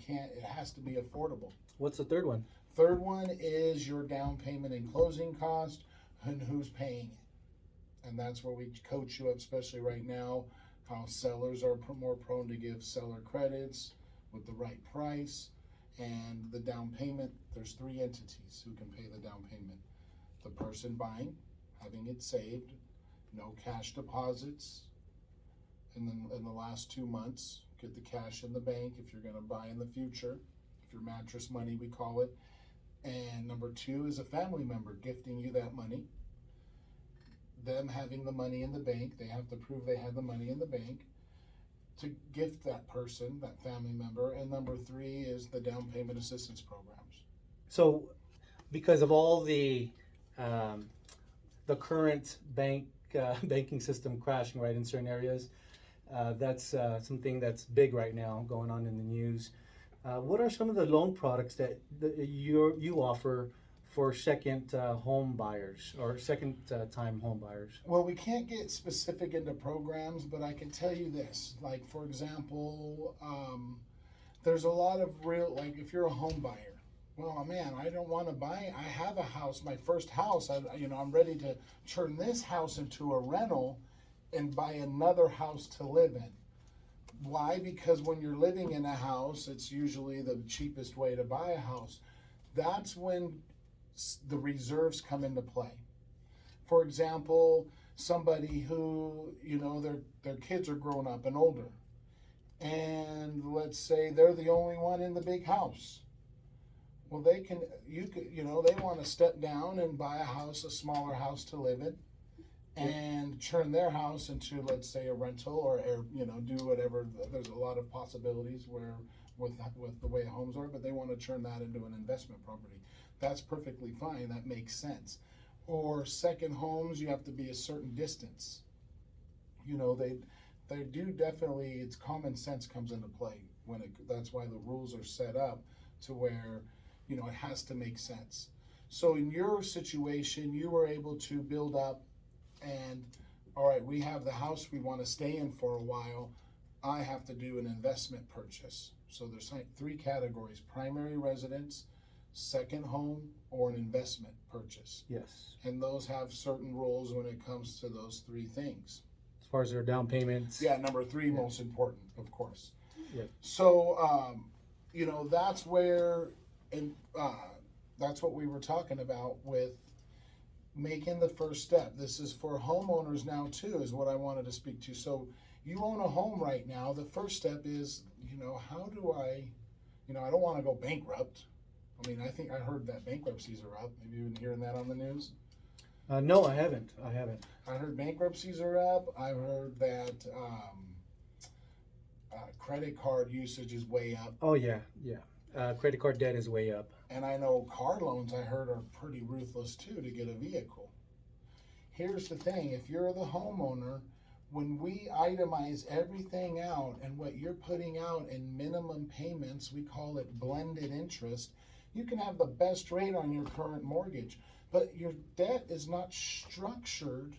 it has to be affordable. What's the third one? Third one is your down payment and closing cost and who's paying it. And that's where we coach you up, especially right now, how sellers are more prone to give seller credits with the right price. And the down payment, there's three entities who can pay the down payment. The person buying, having it saved, no cash deposits, and then in the last 2 months, get the cash in the bank if you're gonna buy in the future, if your mattress money, we call it. And number two is a family member gifting you that money. Them having the money in the bank, they have to prove they had the money in the bank to gift that person, that family member. And number three is the down payment assistance programs. So, because of all the current banking system crashing right in certain areas, that's something that's big right now going on in the news. What are some of the loan products that you offer for second home buyers or second time home buyers? Well, we can't get specific into programs, but I can tell you this. Like, for example, there's a lot of like if you're a home buyer, well, man, I don't want to buy. I have a house, my first house. I'm ready to turn this house into a rental and buy another house to live in. Why? Because when you're living in a house, it's usually the cheapest way to buy a house. That's when the reserves come into play. For example, somebody who, their kids are grown up and older, and let's say they're the only one in the big house. Well, they want to step down and buy a smaller house to live in, and turn their house into, let's say, a rental or do whatever. There's a lot of possibilities where with the way homes are, but they want to turn that into an investment property. That's perfectly fine. That makes sense. Or second homes, you have to be a certain distance. They do definitely. It's common sense comes into play that's why the rules are set up to where it has to make sense. So in your situation, you were able to build up. And all right, we have the house we want to stay in for a while. I have to do an investment purchase. So there's like three categories: primary residence, second home, or an investment purchase. Yes. And those have certain rules when it comes to those three things. As far as their down payments. Yeah, number three, most important, of course. Yeah. So, that's where, and that's what we were talking about with making the first step. This is for homeowners now too, is what I wanted to speak to. So you own a home right now. The first step is, how do I don't want to go bankrupt. I mean, I heard that bankruptcies are up. Have you been hearing that on the news? No, I haven't. I heard bankruptcies are up. I heard that credit card usage is way up. Oh yeah. Credit card debt is way up. And I know car loans, I heard, are pretty ruthless too to get a vehicle. Here's the thing: if you're the homeowner, when we itemize everything out and what you're putting out in minimum payments, we call it blended interest. You can have the best rate on your current mortgage, but your debt is not structured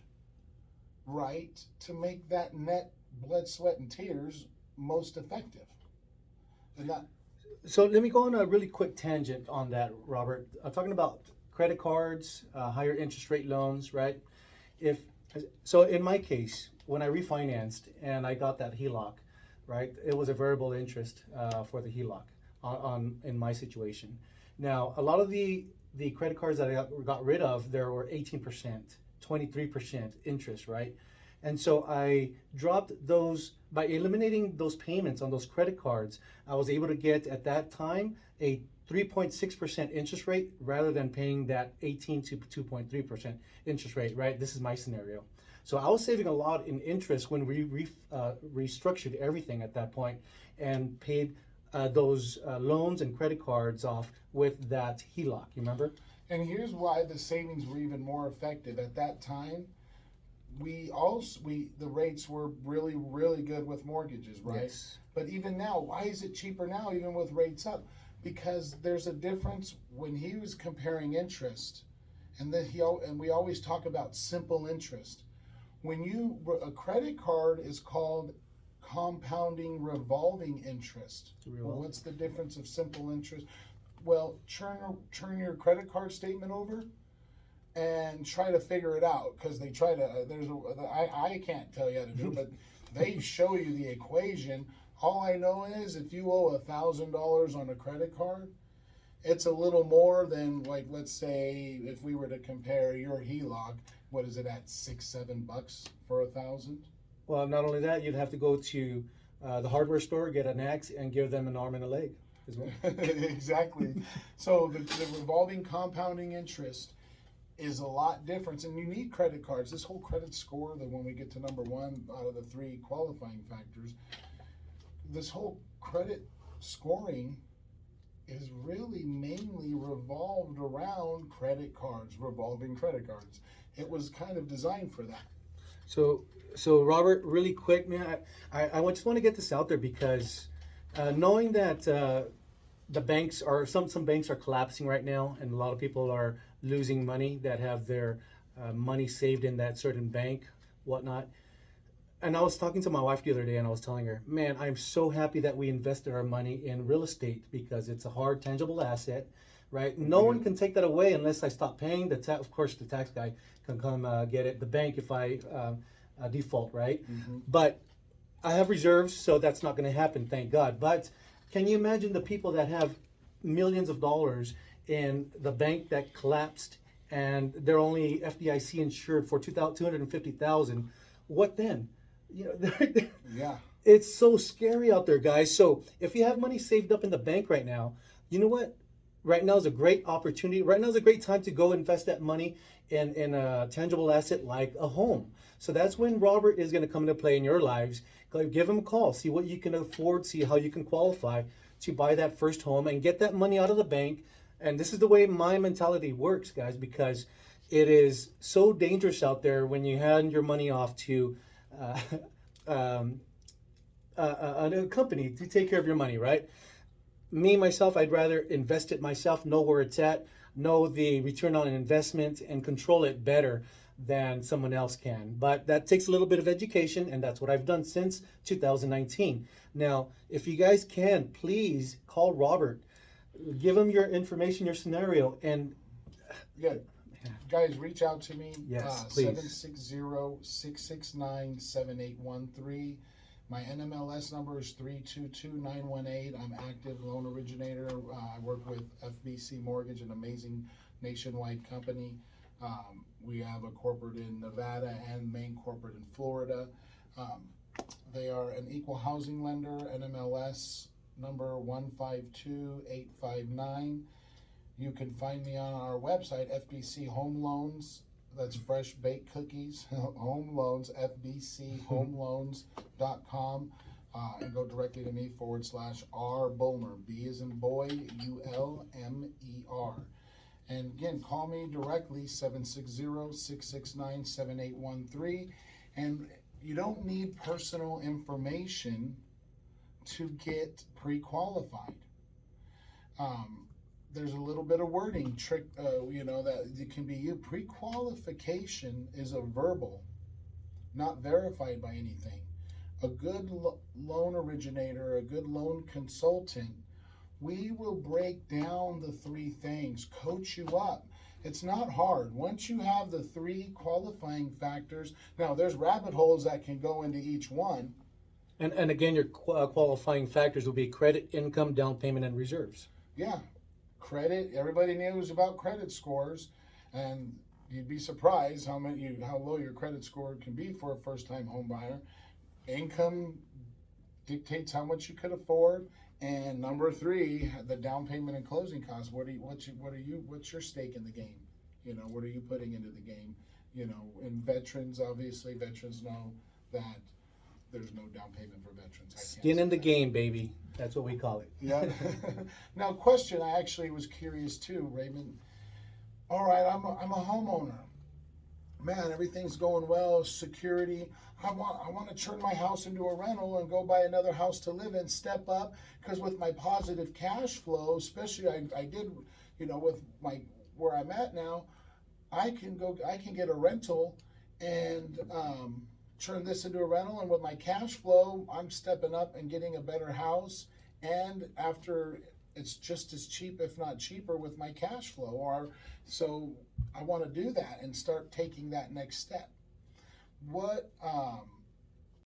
right to make that net blood, sweat, and tears most effective. And that. So let me go on a really quick tangent on that, Robert. Talking about credit cards, higher interest rate loans, right? So in my case, when I refinanced and I got that HELOC, right, it was a variable interest for the HELOC in my situation. Now, a lot of the credit cards that I got rid of, there were 18%, 23% interest, right? And so I dropped those. By eliminating those payments on those credit cards, I was able to get at that time a 3.6% interest rate rather than paying that 18 to 2.3% interest rate, right? This is my scenario. So I was saving a lot in interest when we restructured everything at that point and paid those loans and credit cards off with that HELOC, you remember? And here's why the savings were even more effective. At that time, the rates were really, really good with mortgages, right? Yes. But even now, why is it cheaper now, even with rates up? Because there's a difference when he was comparing interest, and we always talk about simple interest. When a credit card is called compounding revolving interest. Well, Revolving. what's the difference of simple interest? Well, turn your credit card statement over and try to figure it out, because they try to. I can't tell you how to do it, but they show you the equation. All I know is if you owe $1,000 on a credit card, it's a little more than, like, let's say if we were to compare your HELOC, what is it at, $6-7 for 1,000? Well, not only that, you'd have to go to the hardware store, get an axe, and give them an arm and a leg as well. Exactly. So the revolving compounding interest is a lot different, and you need credit cards. This whole credit score, that when we get to number one out of the three qualifying factors, this whole credit scoring is really mainly revolved around credit cards, revolving credit cards. It was kind of designed for that. So Robert, really quick, man, I just want to get this out there because knowing that the banks are some banks are collapsing right now, and a lot of people are losing money that have their money saved in that certain bank, whatnot. And I was talking to my wife the other day, and I was telling her, man, I'm so happy that we invested our money in real estate because it's a hard, tangible asset, right? No one can take that away unless I stop paying the tax. Of course, the tax guy can come get it. The bank if I default, right? Mm-hmm. But I have reserves, so that's not going to happen, thank God. But can you imagine the people that have millions of dollars in the bank that collapsed, and they're only FDIC insured for $250,000? What then? You know, Yeah. it's so scary out there, guys. So if you have money saved up in the bank right now, you know what? Right now is a great opportunity. Right now is a great time to go invest that money in a tangible asset like a home. So that's when Robert is going to come into play in your lives. Go give him a call, see what you can afford, see how you can qualify to buy that first home and get that money out of the bank. And this is the way my mentality works, guys, because it is so dangerous out there when you hand your money off to a company to take care of your money, right? Me, myself, I'd rather invest it myself, know where it's at, know the return on investment, and control it better than someone else can. But that takes a little bit of education, and that's what I've done since 2019. Now, if you guys can, please call Robert, give him your information, your scenario, and Yeah. Guys, reach out to me. Yes, please. 760-669-7813. My NMLS number is 322918. I'm active loan originator. I work with FBC Mortgage, an amazing nationwide company. We have a corporate in Nevada and main corporate in Florida. They are an equal housing lender, NMLS number 152859. You can find me on our website, FBC Home Loans. That's fresh baked cookies, home loans, fbchomeloans.com. And go directly to me /R Bulmer, B as in boy, ULMER. And again, call me directly, 760-669-7813. And you don't need personal information to get pre-qualified. There's a little bit of wording trick, that it can be you. Pre-qualification is a verbal, not verified by anything. A good loan originator, a good loan consultant, we will break down the three things, coach you up. It's not hard. Once you have the three qualifying factors, now there's rabbit holes that can go into each one. And again, your qualifying factors will be credit, income, down payment, and reserves. Yeah. Credit, everybody knows about credit scores, and you'd be surprised how low your credit score can be for a first-time home buyer. Income dictates how much you could afford, and number three, the down payment and closing costs. What's your stake in the game? What are you putting into the game? And veterans, obviously, veterans know that there's no down payment for veterans. Skin in the game, baby. That's what we call it. Yeah. Now, question, I actually was curious too, Raymond. All right, I'm a homeowner. Man, everything's going well. Security. I want to turn my house into a rental and go buy another house to live in, step up, because with my positive cash flow, especially I did, with where I'm at now, I can get a rental and turn this into a rental, and with my cash flow, I'm stepping up and getting a better house. And after, it's just as cheap, if not cheaper, with my cash flow. Or so I want to do that and start taking that next step. What